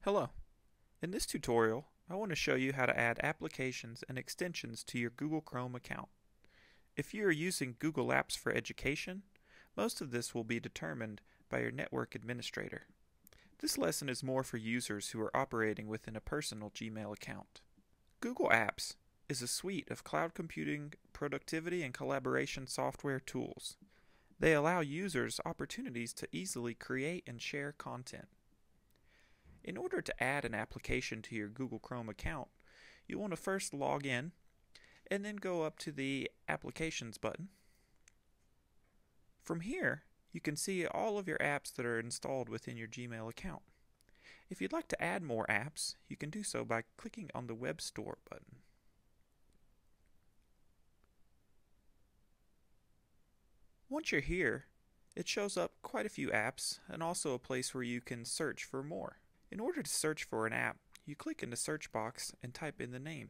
Hello. In this tutorial, I want to show you how to add applications and extensions to your Google Chrome account. If you are using Google Apps for Education, most of this will be determined by your network administrator. This lesson is more for users who are operating within a personal Gmail account. Google Apps is a suite of cloud computing, productivity, and collaboration software tools. They allow users opportunities to easily create and share content. In order to add an application to your Google Chrome account, you want to first log in and then go up to the Applications button. From here, you can see all of your apps that are installed within your Gmail account. If you'd like to add more apps, you can do so by clicking on the Web Store button. Once you're here, it shows up quite a few apps and also a place where you can search for more. In order to search for an app, you click in the search box and type in the name.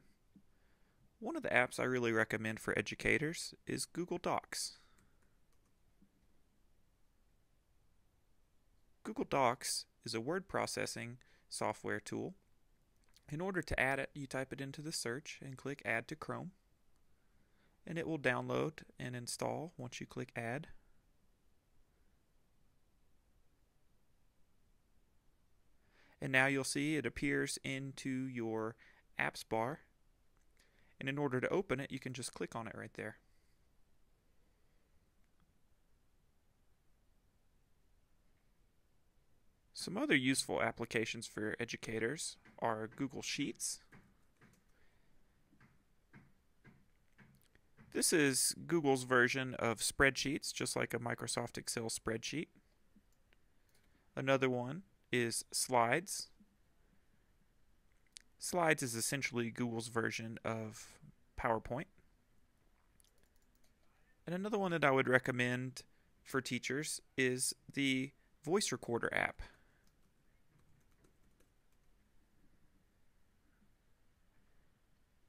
One of the apps I really recommend for educators is Google Docs. Google Docs is a word processing software tool. In order to add it, you type it into the search and click Add to Chrome. And it will download and install once you click Add. And now you'll see it appears into your apps bar. And in order to open it, you can just click on it right there. Some other useful applications for educators are Google Sheets. This is Google's version of spreadsheets, just like a Microsoft Excel spreadsheet. Another one is Slides. Slides is essentially Google's version of PowerPoint. And another one that I would recommend for teachers is the voice recorder app.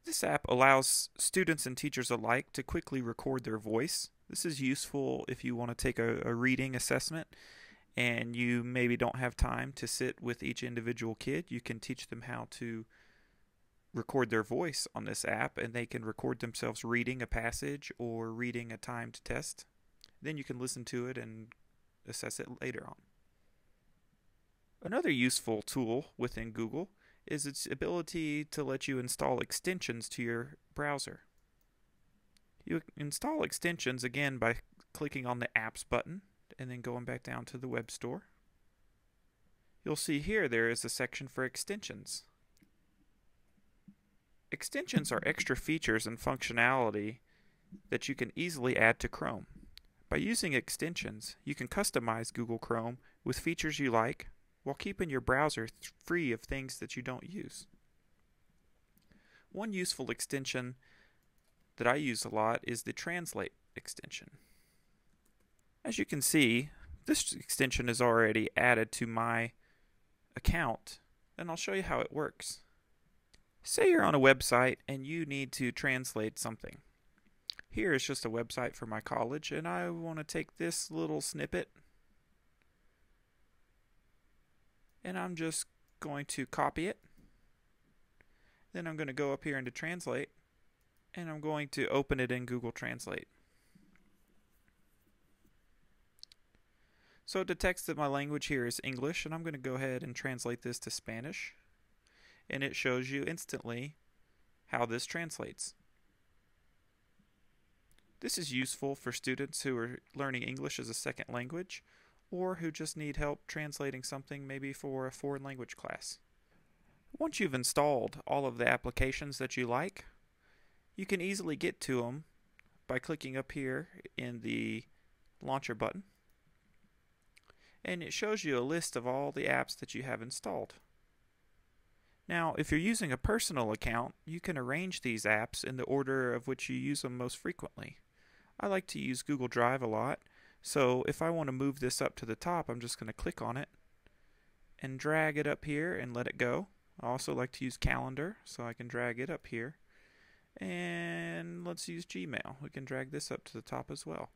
This app allows students and teachers alike to quickly record their voice. This is useful if you want to take a reading assessment and you maybe don't have time to sit with each individual kid. You can teach them how to record their voice on this app, and they can record themselves reading a passage or reading a timed test. Then you can listen to it and assess it later on. Another useful tool within Google is its ability to let you install extensions to your browser. You install extensions again by clicking on the Apps button and then going back down to the Web Store. You'll see here there is a section for extensions. Extensions are extra features and functionality that you can easily add to Chrome. By using extensions, you can customize Google Chrome with features you like while keeping your browser free of things that you don't use. One useful extension that I use a lot is the Translate extension. As you can see, this extension is already added to my account, and I'll show you how it works. Say you're on a website and you need to translate something. Here is just a website for my college, and I want to take this little snippet and I'm just going to copy it. Then I'm going to go up here into Translate and I'm going to open it in Google Translate. So it detects that my language here is English, and I'm going to go ahead and translate this to Spanish. And it shows you instantly how this translates. This is useful for students who are learning English as a second language or who just need help translating something maybe for a foreign language class. Once you've installed all of the applications that you like, you can easily get to them by clicking up here in the Launcher button. And it shows you a list of all the apps that you have installed. Now, if you're using a personal account, you can arrange these apps in the order of which you use them most frequently. I like to use Google Drive a lot, so if I want to move this up to the top, I'm just going to click on it and drag it up here and let it go. I also like to use Calendar, so I can drag it up here. And let's use Gmail. We can drag this up to the top as well.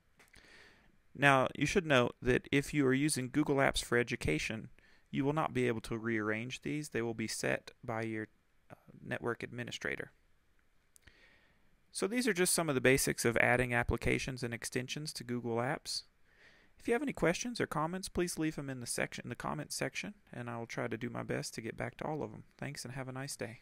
Now, you should note that if you are using Google Apps for Education, You will not be able to rearrange these. They will be set by your network administrator. So these are just some of the basics of adding applications and extensions to Google Apps. If you have any questions or comments, please leave them in the comments section, and I will try to do my best to get back to all of them. Thanks, and have a nice day.